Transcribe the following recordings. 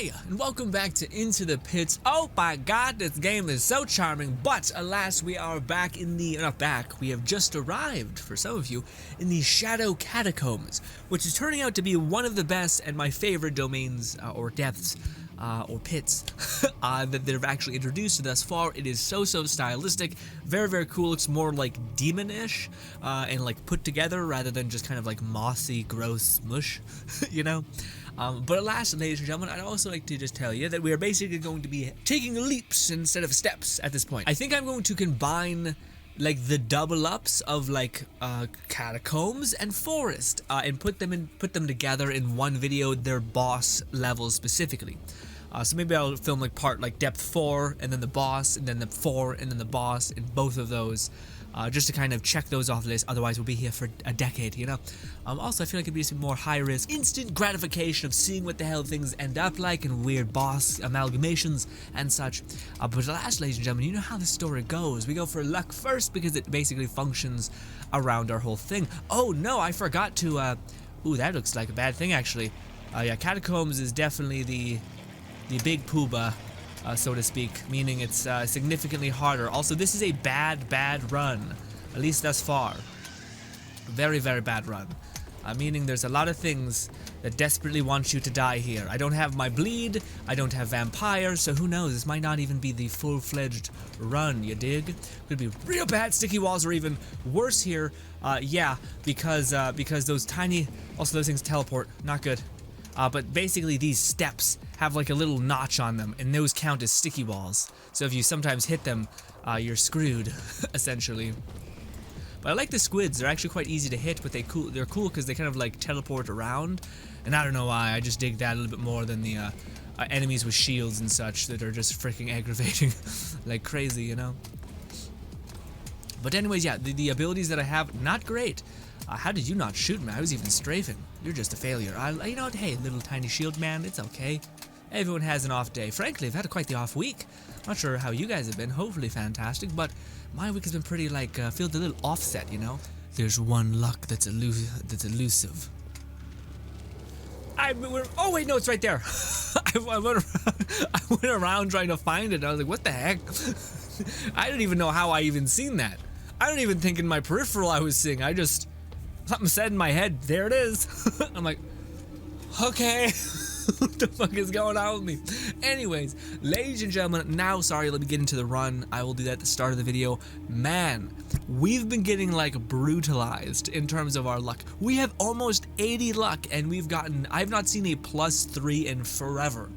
Hiya, and welcome back to Into the Pits. Oh my god, this game is so charming, but alas, we are back in the, not back, we have just arrived, for some of you, in the Shadow Catacombs, which is turning out to be one of the best and my favorite domains, or depths, or pits, that they've actually introduced thus far. It is so stylistic, very cool, looks more like demonish, and like put together rather than just kind of like mossy, gross mush, you know? But alas, ladies and gentlemen, I'd also like to just tell you that we are basically going to be taking leaps instead of steps at this point. I think I'm going to combine like the double ups of like Catacombs and Forest, and put them together in one video, their boss levels specifically. So maybe I'll film like part like depth 4 and then the boss and then the 4 and then the boss in both of those, just to kind of check those off the list. Otherwise we'll be here for a decade, you know. Also I feel like it'd be some more high risk, instant gratification of seeing what the hell things end up like and weird boss amalgamations and such. But alas, ladies and gentlemen, you know how the story goes. We go for luck first because it basically functions around our whole thing. Oh no, I forgot to, ooh, that looks like a bad thing actually. Yeah, Catacombs is definitely the big pooba, so to speak, meaning it's significantly harder. Also, this is a bad run, at least thus far. Very bad run, meaning there's a lot of things that desperately want you to die here. I don't have my bleed, I don't have vampire, so who knows, this might not even be the full-fledged run, you dig? Could be real bad sticky walls, or even worse here, yeah, because those tiny, also those things teleport, not good. But basically these steps have like a little notch on them, and those count as sticky walls. So if you sometimes hit them, you're screwed, essentially. But I like the squids. They're actually quite easy to hit, but they're cool because they kind of like teleport around. And I don't know why, I just dig that a little bit more than the enemies with shields and such that are just freaking aggravating like crazy, you know? But anyways, yeah, the abilities that I have, not great. How did you not shoot me? I was even strafing. You're just a failure. You know what? Hey, little tiny shield man, it's okay. Everyone has an off day. Frankly, I've had quite the off week. Not sure how you guys have been. Hopefully fantastic, but my week has been pretty like filled with a little offset, you know. There's one luck that's elusive. Oh wait, no, it's right there. I went around trying to find it. I was like, what the heck? I don't even know how I even seen that. I don't even think in my peripheral I was seeing. Something said in my head, there it is. I'm like, okay, what the fuck is going on with me? Anyways, ladies and gentlemen, now, sorry, let me get into the run. I will do that at the start of the video. Man, we've been getting like brutalized in terms of our luck. We have almost 80 luck, and I've not seen a +3 in forever.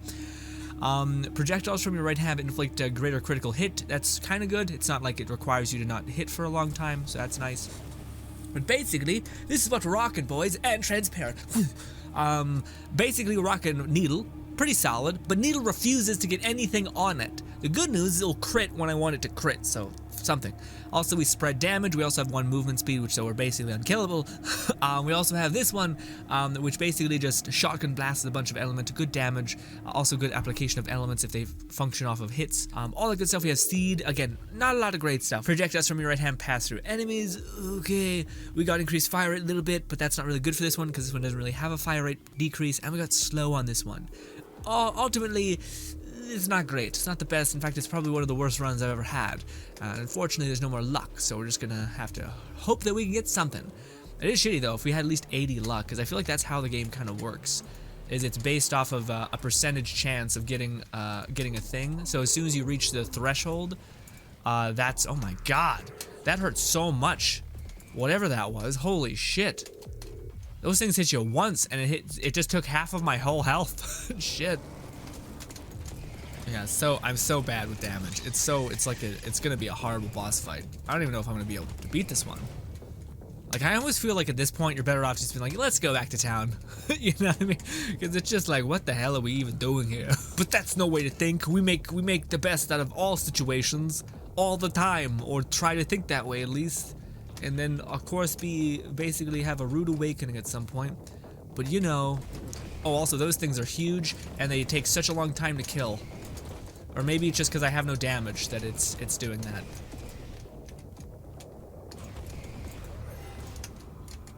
Projectiles from your right hand inflict a greater critical hit. That's kind of good. It's not like it requires you to not hit for a long time, so that's nice. But basically, this is what we're rocking, boys, and transparent. Basically, we're rocking Needle, pretty solid, but Needle refuses to get anything on it. The good news is it'll crit when I want it to crit, so something. Also, we spread damage. We also have 1 movement speed, so we're basically unkillable. We also have this one, which basically just shotgun blasts a bunch of elements, good damage, also good application of elements if they function off of hits. All the good stuff. We have Seed, again, not a lot of great stuff. Projectiles from your right hand pass through enemies, okay. We got increased fire rate a little bit, but that's not really good for this one because this one doesn't really have a fire rate decrease, and we got slow on this one. Ultimately, it's not great. It's not the best. In fact, it's probably one of the worst runs I've ever had. Unfortunately, there's no more luck, so we're just gonna have to hope that we can get something. It is shitty though if we had at least 80 luck, because I feel like that's how the game kind of works. Is it's based off of a percentage chance of getting a thing. So as soon as you reach the threshold, that's, oh my god, that hurt so much. Whatever that was, holy shit. Those things hit you once, and it just took half of my whole health. Shit. Yeah, I'm so bad with damage. It's gonna be a horrible boss fight. I don't even know if I'm gonna be able to beat this one. Like, I almost feel like at this point you're better off just being like, let's go back to town. You know what I mean? Because it's just like, what the hell are we even doing here? But that's no way to think. We make the best out of all situations all the time, or try to think that way at least. And then of course basically have a rude awakening at some point. But you know, oh, also those things are huge and they take such a long time to kill. Or maybe it's just because I have no damage that it's doing that.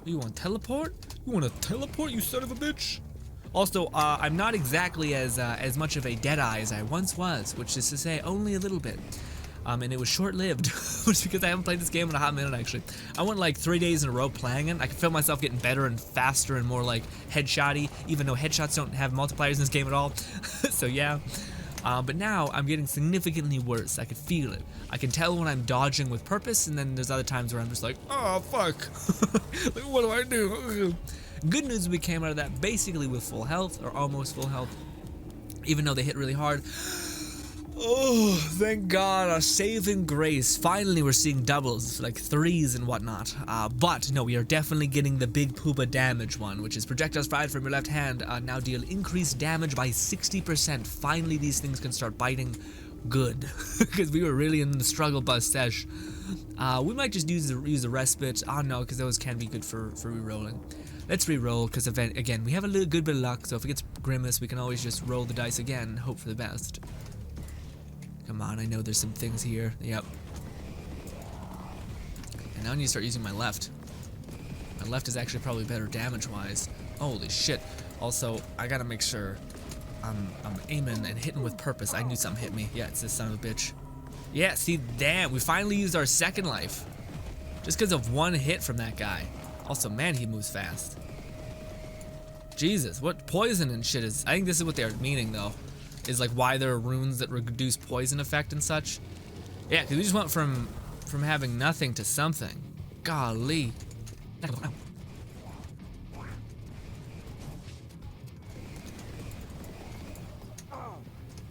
You want to teleport? You want to teleport, you son of a bitch? Also, I'm not exactly as much of a Deadeye as I once was, which is to say only a little bit. And it was short-lived, which is because I haven't played this game in a hot minute, actually. I went like 3 days in a row playing it. I could feel myself getting better and faster and more like headshotty, even though headshots don't have multipliers in this game at all. So yeah. But now I'm getting significantly worse. I could feel it. I can tell when I'm dodging with purpose, and then there's other times where I'm just like, oh, fuck. Like, what do I do? Good news, we came out of that basically with full health, or almost full health, even though they hit really hard. Oh, thank God, a saving grace. Finally, we're seeing doubles, like 3s and whatnot. But no, we are definitely getting the big pooba damage one, which is projectiles fired from your left hand now deal increased damage by 60%. Finally, these things can start biting good, because we were really in the struggle bus sesh. We might just use the respite. Oh no, because those can be good for re-rolling. Let's re-roll, because again, we have a little good bit of luck, so if it gets Grimace, we can always just roll the dice again and hope for the best. Come on, I know there's some things here. Yep. And now I need to start using my left. My left is actually probably better damage-wise. Holy shit. Also, I gotta make sure I'm aiming and hitting with purpose. I knew something hit me. Yeah, it's this son of a bitch. Yeah, see, damn, we finally used our second life. Just because of one hit from that guy. Also, man, he moves fast. Jesus, what poison and shit is... I think this is what they're meaning, though. Is like why there are runes that reduce poison effect and such. Yeah, because we just went from having nothing to something. Golly.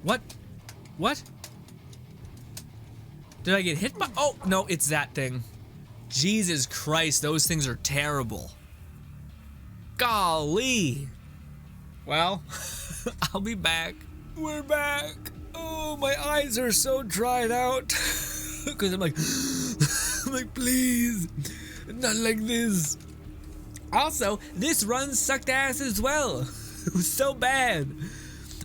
What? What? Did I get hit by? Oh, no, it's that thing. Jesus Christ, those things are terrible. Golly. Well, I'll be back. We're back. Oh, my eyes are so dried out. Because I'm like, please, not like this. Also, this run sucked ass as well. It was so bad.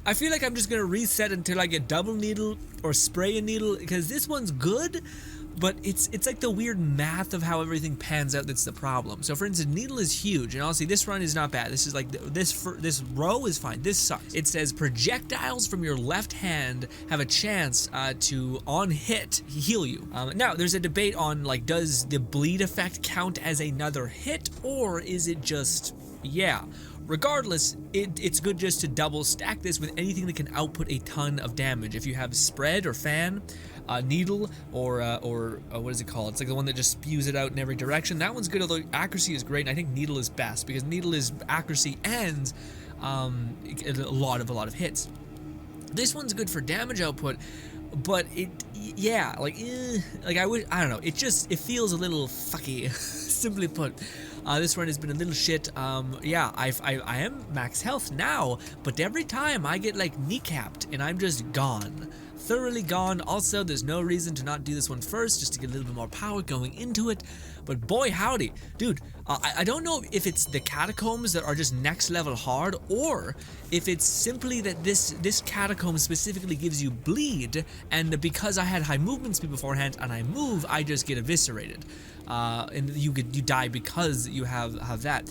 I feel like I'm just gonna reset until I get double needle or spray a needle, because this one's good, but it's like the weird math of how everything pans out that's the problem. So for instance, needle is huge, and honestly, this run is not bad. This is like this row is fine. This sucks. It says projectiles from your left hand have a chance to on hit heal you. Now there's a debate on like, does the bleed effect count as another hit, or is it just Regardless, it's good just to double stack this with anything that can output a ton of damage. If you have spread or fan, needle, or what is it called? It's like the one that just spews it out in every direction. That one's good, although accuracy is great, and I think needle is best, because needle is accuracy and a lot of hits. This one's good for damage output, but I don't know, it feels a little fucky, simply put. This run has been a little shit. I am max health now, but every time I get like kneecapped and I'm just gone. Thoroughly gone. Also, there's no reason to not do this one first, just to get a little bit more power going into it. But boy howdy, dude, I don't know if it's the catacombs that are just next level hard, or if it's simply that this catacomb specifically gives you bleed, and because I had high movement speed beforehand and I move, I just get eviscerated. And you die because you have that.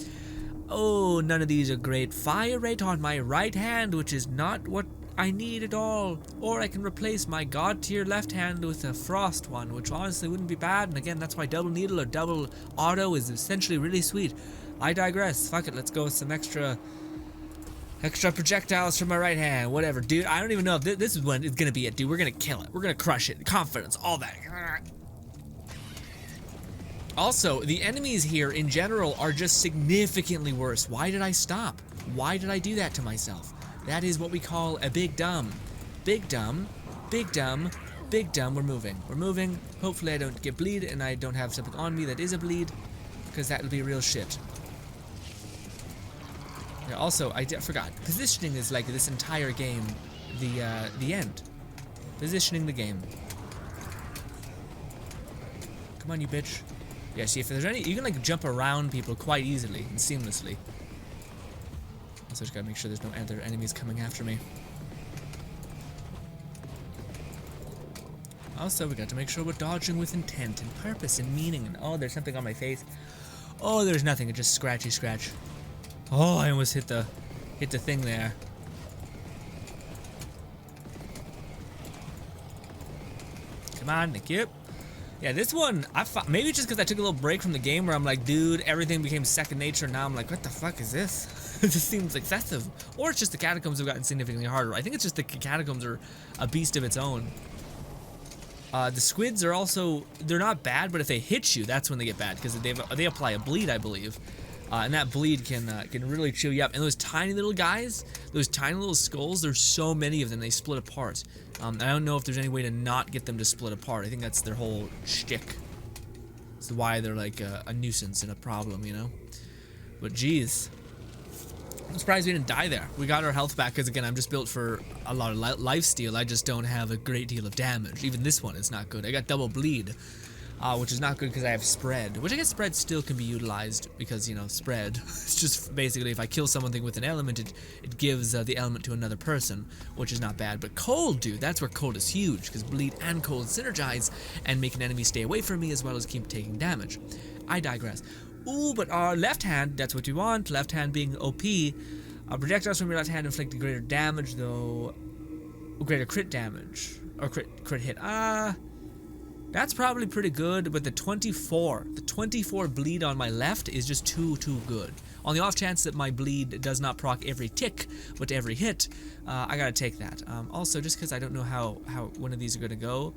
Oh, none of these are great. Fire rate on my right hand, which is not what I need at all. Or I can replace my god tier left hand with a frost one, which honestly wouldn't be bad. And again, that's why double needle or double auto is essentially really sweet. I digress. Fuck it, let's go with some extra projectiles from my right hand. Whatever, dude. I don't even know if this is when it's gonna be it, dude. We're gonna kill it. We're gonna crush it. Confidence, all that. Also, the enemies here in general are just significantly worse. Why did I stop? Why did I do that to myself? That is what we call a big dumb. Big dumb, big dumb, big dumb. We're moving. We're moving. Hopefully I don't get bleed and I don't have something on me that is a bleed, because that would be real shit. Yeah, also, I forgot. Positioning is like this entire game, the end. Positioning the game. Come on, you bitch. Yeah, see, if there's any, you can like jump around people quite easily and seamlessly. Also, just gotta make sure there's no other enemies coming after me. Also, we got to make sure we're dodging with intent and purpose and meaning. And oh, there's something on my face. Oh, there's nothing. It's just scratchy scratch. Oh, I almost hit the hit the thing there. Come on, thank you. Yeah, this one, maybe just because I took a little break from the game where I'm like, dude, everything became second nature. Now I'm like, what the fuck is this? This seems excessive. Or it's just the Catacombs have gotten significantly harder. I think it's just the Catacombs are a beast of its own. The squids are also, they're not bad, but if they hit you, that's when they get bad, because they apply a bleed, I believe. And that bleed can really chew you up. And those tiny little guys, those tiny little skulls, there's so many of them, they split apart. I don't know if there's any way to not get them to split apart. I think that's their whole shtick. It's why they're like a nuisance and a problem, you know? But geez. I'm surprised we didn't die there. We got our health back, because again, I'm just built for a lot of lifesteal. I just don't have a great deal of damage. Even this one is not good. I got double bleed. Which is not good because I have spread, which I guess spread still can be utilized because, you know, spread. It's just basically if I kill something with an element, it gives the element to another person, which is not bad. But cold, dude, that's where cold is huge, because bleed and cold synergize and make an enemy stay away from me as well as keep taking damage. I digress. Ooh, but our left hand, that's what you want. Left hand being OP. Projectiles from your left hand inflict greater damage, though. Greater crit damage. Or crit hit. That's probably pretty good, but the 24 bleed on my left is just too good. On the off chance that my bleed does not proc every tick, but every hit, I gotta take that. Also, just because I don't know how one of these are gonna go,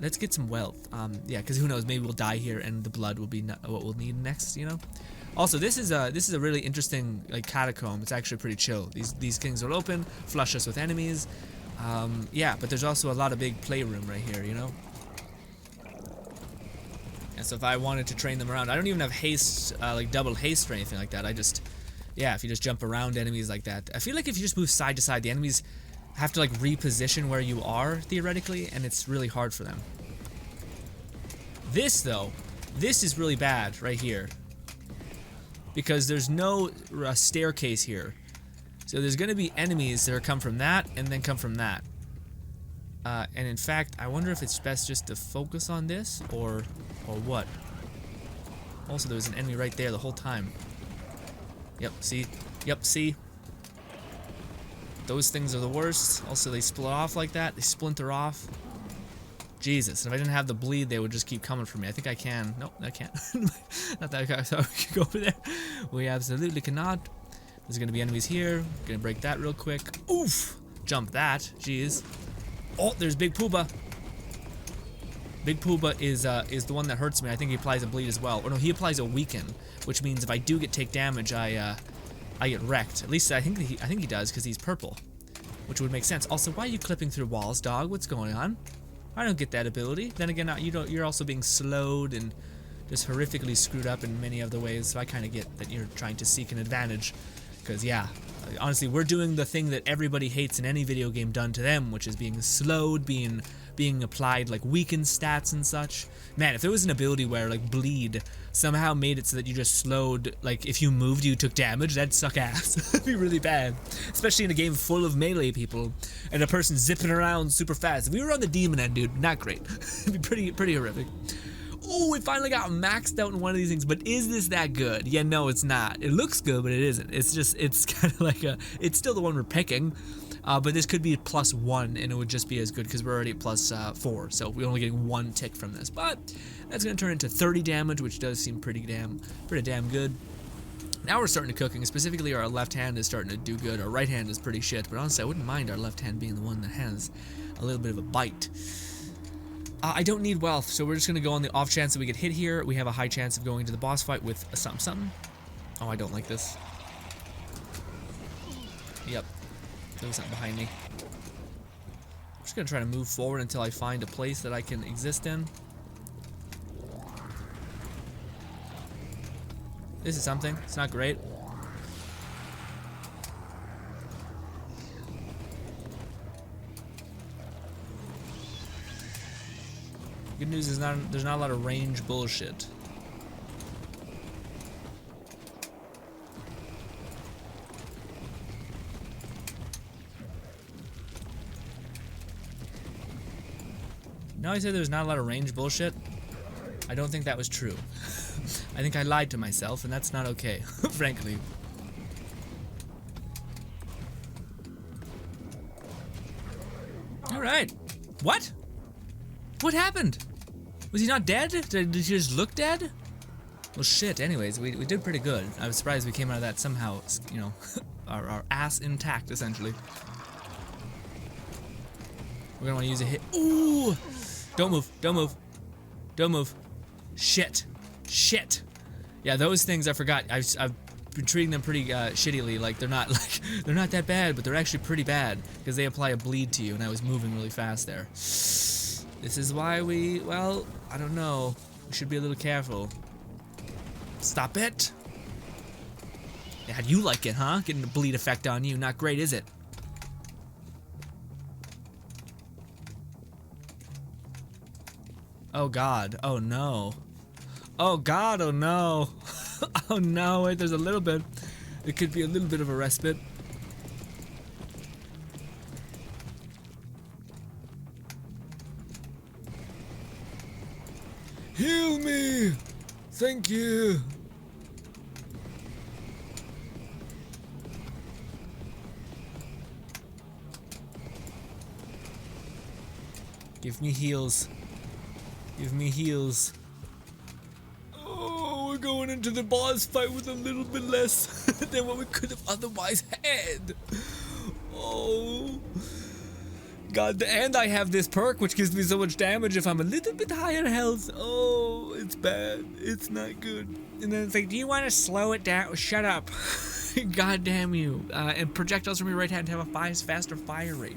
let's get some wealth. Yeah, because who knows, maybe we'll die here and the blood will be what we'll need next, you know? Also, this is a really interesting like catacomb. It's actually pretty chill. These things will open, flush us with enemies. Yeah, but there's also a lot of big playroom right here, you know? And so if I wanted to train them around, I don't even have haste, like double haste or anything like that. I just, yeah, if you just jump around enemies like that. I feel like if you just move side to side, the enemies have to like reposition where you are, theoretically, and it's really hard for them. This, though, this is really bad right here. Because there's no staircase here. So there's going to be enemies that are come from that and then come from that. And in fact, I wonder if it's best just to focus on this or what. Also, there was an enemy right there the whole time. Yep, see? Yep, see? Those things are the worst. Also, they split off like that. They splinter off. Jesus, if I didn't have the bleed, they would just keep coming for me. I think I can. Nope, I can't. Not that I thought we could go over there. We absolutely cannot. There's gonna be enemies here. Gonna break that real quick. Oof! Jump that. Jeez. Oh, there's Big Pooba. Big Pooba is the one that hurts me. I think he applies a bleed as well. Or no, he applies a weaken, which means if I do take damage, I get wrecked. At least I think he does because he's purple, which would make sense. Also, why are you clipping through walls, dog? What's going on? I don't get that ability. Then again, you're also being slowed and just horrifically screwed up in many other ways. So I kind of get that you're trying to seek an advantage, because yeah. Honestly, we're doing the thing that everybody hates in any video game done to them, which is being slowed, being applied like weakened stats and such. Man, if there was an ability where like bleed somehow made it so that you just slowed, like if you moved you took damage, that'd suck ass. That'd be really bad. Especially in a game full of melee people and a person zipping around super fast. If we were on the demon end, dude, not great. It'd be pretty horrific. Oh, we finally got maxed out in one of these things, but is this that good? Yeah, no, it's not. It looks good, but it isn't. It's kind of like it's still the one we're picking, but this could be +1, and it would just be as good because we're already at +4, so we're only getting 1 tick from this. But that's gonna turn into 30 damage, which does seem pretty damn good. Now we're starting to cooking. Specifically, our left hand is starting to do good. Our right hand is pretty shit, but honestly, I wouldn't mind our left hand being the one that has a little bit of a bite. I don't need wealth, so we're just going to go on the off chance that we get hit here. We have a high chance of going into the boss fight with a something. Oh, I don't like this. Yep. There was something behind me. I'm just going to try to move forward until I find a place that I can exist in. This is something. It's not great. Good news is there's not a lot of range bullshit. No, I said there's not a lot of range bullshit. I don't think that was true. I think I lied to myself, and that's not okay, frankly. right. What? What happened? Was he not dead? Did he just look dead? Well, shit. Anyways, we did pretty good. I was surprised we came out of that somehow, you know, our ass intact, essentially. We're gonna want to use a hit. Ooh! Don't move. Don't move. Don't move. Shit. Shit. Yeah, those things I forgot. I've been treating them pretty shittily. Like they're not that bad, but they're actually pretty bad because they apply a bleed to you, and I was moving really fast there. This is why well, I don't know. We should be a little careful. Stop it. Yeah, how'd you like it, huh? Getting the bleed effect on you. Not great, is it? Oh God. Oh no. Oh God. Oh no. Oh no. Wait, there's a little bit. It could be a little bit of a respite. Heal me! Thank you! Give me heals. Give me heals. Oh, we're going into the boss fight with a little bit less than what we could have otherwise had. Oh. God, and I have this perk which gives me so much damage if I'm a little bit higher health. Oh, it's bad. It's not good. And then it's like, do you want to slow it down? Shut up. God damn you. And projectiles from your right hand have a faster fire rate.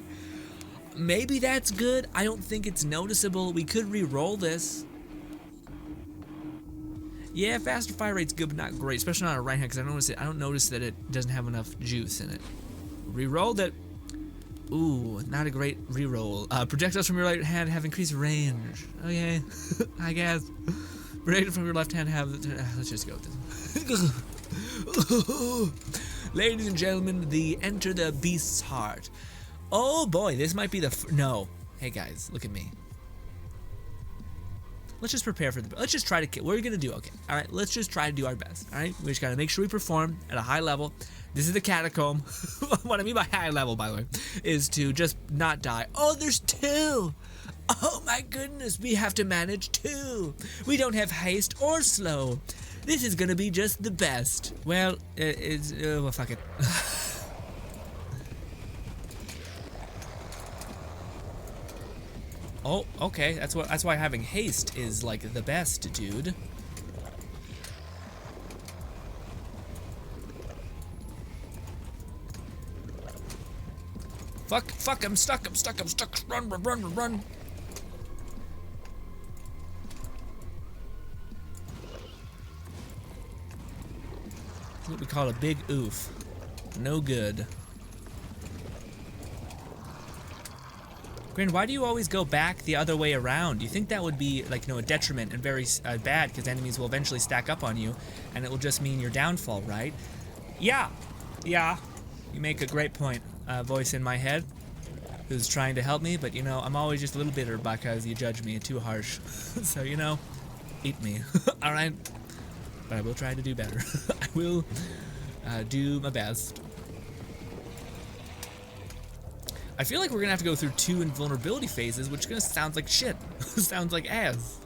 Maybe that's good. I don't think it's noticeable. We could re-roll this. Yeah, faster fire rate's good, but not great, especially on a right hand, because I don't notice that it doesn't have enough juice in it. Re-rolled it. Ooh, not a great re-roll. Projectiles from your right hand have increased range. Okay, I guess. Projectiles from your left hand have. Let's just go with this. Ladies and gentlemen, enter the beast's heart. Oh boy, this might be no. Hey guys, look at me. Let's just prepare for let's just try to kill. What are we gonna do? Okay, all right. Let's just try to do our best. All right, we just gotta make sure we perform at a high level. This is the catacomb. What I mean by high level, by the way, is to just not die. Oh, there's two. Oh my goodness, we have to manage two. We don't have haste or slow. This is gonna be just the best. Well, well, fuck it. Oh, okay. That's why having haste is like the best, dude. Fuck, I'm stuck. Run. That's what we call a big oof. No good. Grinn, why do you always go back the other way around? Do you think that would be like, a detriment and very bad, because enemies will eventually stack up on you and it will just mean your downfall, right? Yeah, you make a great point. Voice in my head who's trying to help me, but I'm always just a little bitter because you judge me too harsh. So, eat me. All right, but I will try to do better. I will do my best. I feel like we're gonna have to go through 2 invulnerability phases, which gonna sounds like shit. Sounds like ass.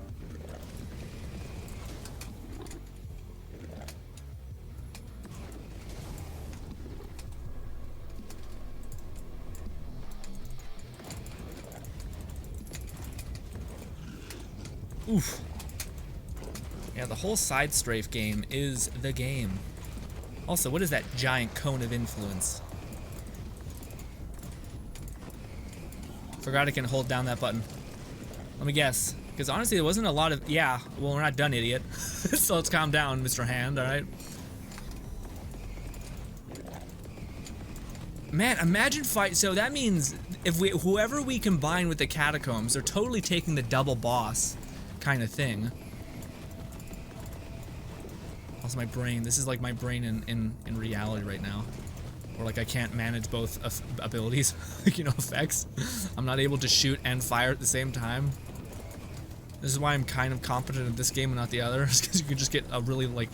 Oof. Yeah, the whole side strafe game is the game. Also, what is that giant cone of influence? Forgot I can hold down that button. Let me guess. Because honestly, there wasn't a lot of... Yeah, well, we're not done, idiot. So let's calm down, Mr. Hand, alright? Man, imagine fight... So that means if whoever we combine with the Catacombs, they're totally taking the double boss kind of thing. Also, my brain. This is like my brain in reality right now. Or like I can't manage both abilities, effects. I'm not able to shoot and fire at the same time. This is why I'm kind of competent at this game and not the other, because you can just get a really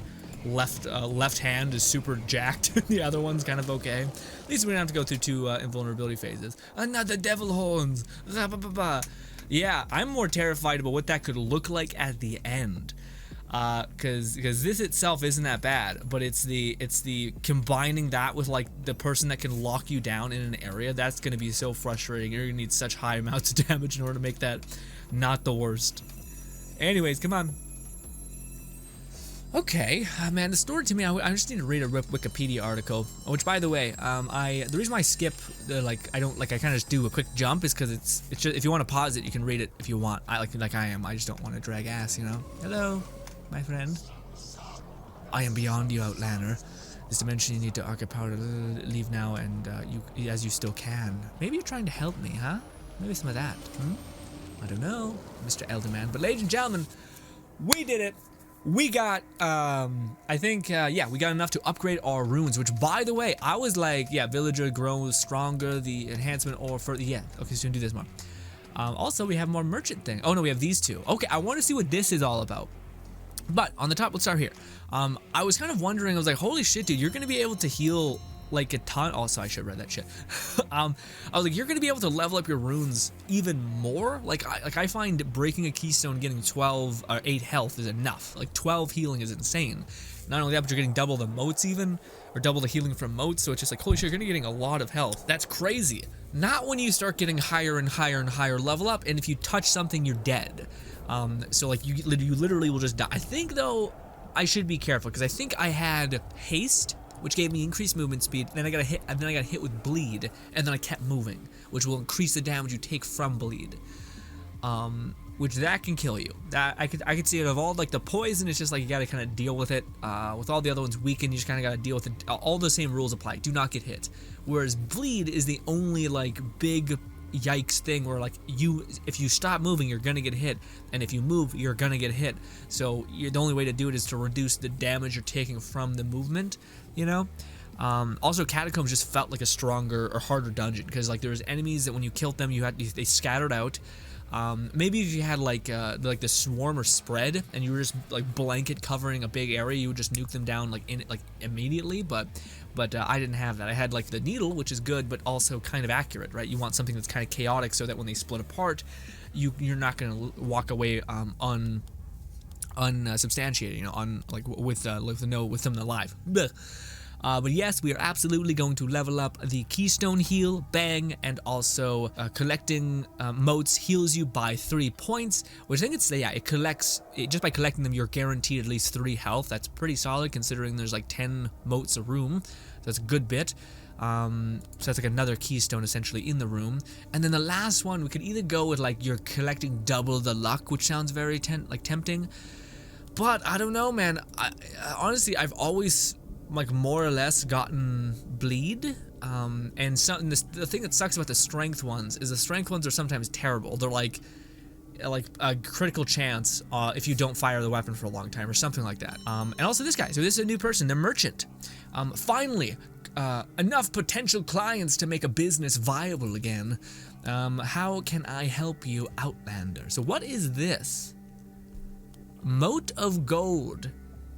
left hand is super jacked. The other one's kind of okay. At least we don't have to go through 2 invulnerability phases. Another devil horns. Yeah, I'm more terrified about what that could look like at the end. Because this itself isn't that bad, but it's the combining that with like the person that can lock you down in an area. That's gonna be so frustrating. You're gonna need such high amounts of damage in order to make that not the worst. Anyways, come on. Okay, man, the story to me, I just need to read a Wikipedia article. Which, by the way, the reason why I skip, I kind of just do a quick jump is because it's just, if you want to pause it, you can read it if you want. Like I am. I just don't want to drag ass, you know. Hello, my friend. I am beyond you, Outlander. This dimension you need to arc power to leave now, and as you still can. Maybe you're trying to help me, huh? Maybe some of that. I don't know, Mr. Elderman. But ladies and gentlemen, we did it. We got, I think, yeah, we got enough to upgrade our runes, which, by the way, I was like, yeah, villager grows stronger, the enhancement or further, yeah, okay, so we can do this more. Also, we have more merchant thing. Oh, no, we have these 2. Okay, I want to see what this is all about. But, on the top, let's start here. I was kind of wondering, I was like, holy shit, dude, you're going to be able to heal, like, a ton. Also, I should have read that shit. I was like, you're going to be able to level up your runes even more. Like I find breaking a keystone, getting 12 or 8 health is enough. Like 12 healing is insane. Not only that, but you're getting double the motes even, or double the healing from motes. So it's just like, holy shit, you're going to be getting a lot of health. That's crazy. Not when you start getting higher and higher and higher level up, and if you touch something, you're dead. So like you literally will just die. I think though, I should be careful because I think I had haste, which gave me increased movement speed. Then I got hit with bleed, and then I kept moving, which will increase the damage you take from bleed. Which that can kill you. That I could see it of all like the poison. It's just like you got to kind of deal with it. With all the other ones weakened, you just kind of got to deal with it. All the same rules apply. Do not get hit. Whereas bleed is the only like big yikes thing where like if you stop moving, you're gonna get hit, and if you move, you're gonna get hit. So the only way to do it is to reduce the damage you're taking from the movement. You know. Also, Catacombs just felt like a stronger or harder dungeon because like there was enemies that when you killed them, they scattered out. Maybe if you had like the swarm or spread, and you were just like blanket covering a big area, you would just nuke them down like immediately. But I didn't have that. I had like the needle, which is good, but also kind of accurate, right? You want something that's kind of chaotic so that when they split apart, you're not gonna walk away unsubstantiated, you know, with them alive. Blech. But yes, we are absolutely going to level up the Keystone heal, bang, and also collecting motes heals you by 3 points, which I think it collects, just by collecting them, you're guaranteed at least 3 health. That's pretty solid considering there's like 10 motes a room, so that's a good bit. So that's like another keystone essentially in the room. And then the last one, we could either go with like you're collecting double the luck, which sounds very tempting, but I don't know, man. Honestly, I've always like more or less gotten bleed, and the thing that sucks about the strength ones is the strength ones are sometimes terrible. They're like a critical chance if you don't fire the weapon for a long time or something like that. And also this guy, so this is a new person, the merchant. Finally, enough potential clients to make a business viable again. How can I help you, Outlander? So what is this? Mote of gold.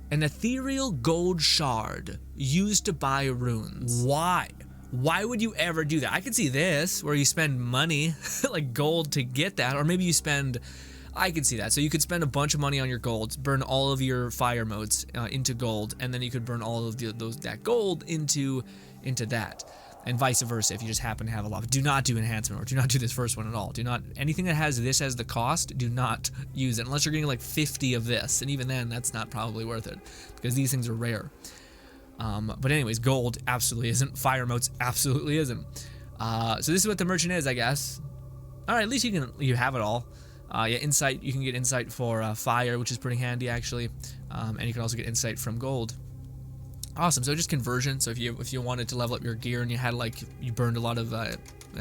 An ethereal gold shard used to buy runes. Why? Why would you ever do that? I could see this, where you spend money, like gold to get that, or maybe you spend, I could see that. So you could spend a bunch of money on your gold, burn all of your fire motes into gold, and then you could burn all of that gold into that. And vice versa if you just happen to have a lot. Do not do enhancement, or do not do this first one at all. Do not, anything that has this as the cost, do not use it unless you're getting like 50 of this, and even then that's not probably worth it because these things are rare. But anyways, gold absolutely isn't. Fire motes absolutely isn't. So this is what the merchant is, I guess. All right, at least you have it all. Yeah, insight, you can get insight for fire, which is pretty handy actually, and you can also get insight from gold. Awesome. So just conversion. So if you wanted to level up your gear and you had you burned a lot of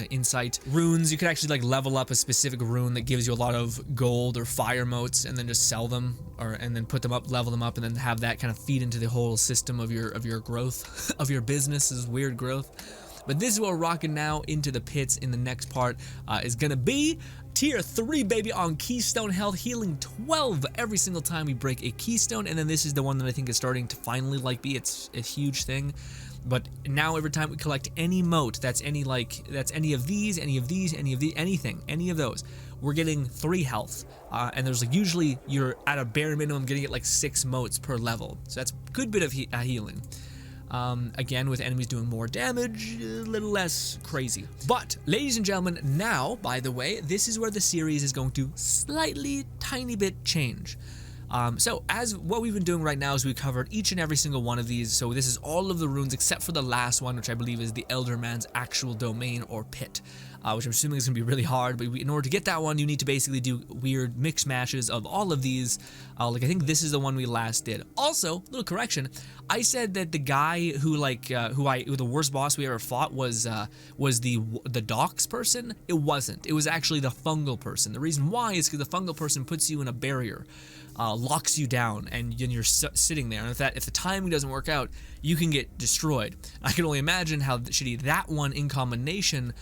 insight runes, you could actually like level up a specific rune that gives you a lot of gold or fire motes, and then just sell them, and then put them up, level them up, and then have that kind of feed into the whole system of your growth of your business's weird growth. But this is what we're rocking now into the pits in the next part is gonna be Tier 3, baby, on Keystone Health, healing 12 every single time we break a Keystone, and then this is the one that I think is starting to finally, like, be it's a huge thing. But now every time we collect any mote, that's any of these, anything, any of those, we're getting 3 health. And there's like, usually you're at a bare minimum getting it like 6 motes per level. So that's a good bit of healing. Again, with enemies doing more damage, a little less crazy. But, ladies and gentlemen, now, by the way, this is where the series is going to slightly, tiny bit change. So, as what we've been doing right now is we've covered each and every single one of these. So this is all of the runes except for the last one, which I believe is the Elder Man's actual domain or pit, which I'm assuming is going to be really hard. But in order to get that one, you need to basically do weird mix matches of all of these. Like, I think this is the one we last did. Also, little correction, I said that the guy who who the worst boss we ever fought was the docks person. It wasn't. It was actually the fungal person. The reason why is because the fungal person puts you in a barrier. Locks you down, and you're sitting there, and if the timing doesn't work out, you can get destroyed. I can only imagine how shitty that one in combination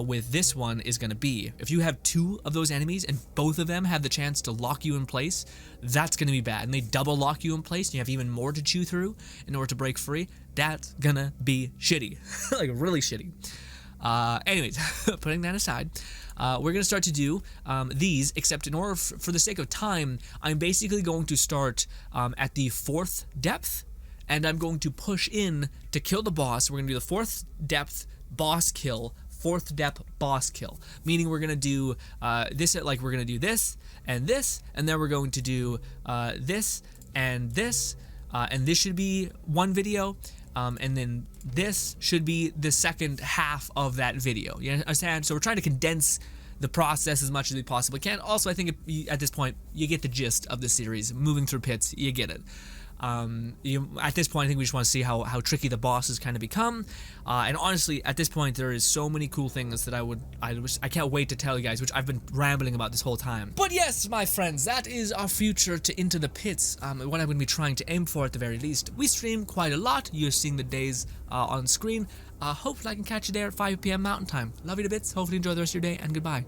with this one is going to be. If you have 2 of those enemies and both of them have the chance to lock you in place, that's going to be bad, and they double lock you in place, and you have even more to chew through in order to break free. That's gonna be shitty. Like, really shitty. Anyways, putting that aside, we're going to start to do these, except in order for the sake of time, I'm basically going to start at the 4th depth, and I'm going to push in to kill the boss. We're going to do the 4th depth boss kill, 4th depth boss kill, meaning we're going to do this, like we're going to do this, and then we're going to do this, and this should be one video. And then this should be the second half of that video. You understand? So we're trying to condense the process as much as we possibly can. Also, I think at this point, you get the gist of the series. Moving through pits, you get it. At this point, I think we just want to see how tricky the bosses kind of become. And honestly, at this point, there is so many cool things that I can't wait to tell you guys, which I've been rambling about this whole time. But yes, my friends, that is our future to Into the Pits. What I'm going to be trying to aim for at the very least. We stream quite a lot. You're seeing the days on screen. Hopefully I can catch you there at 5 p.m. Mountain Time. Love you to bits. Hopefully enjoy the rest of your day, and goodbye.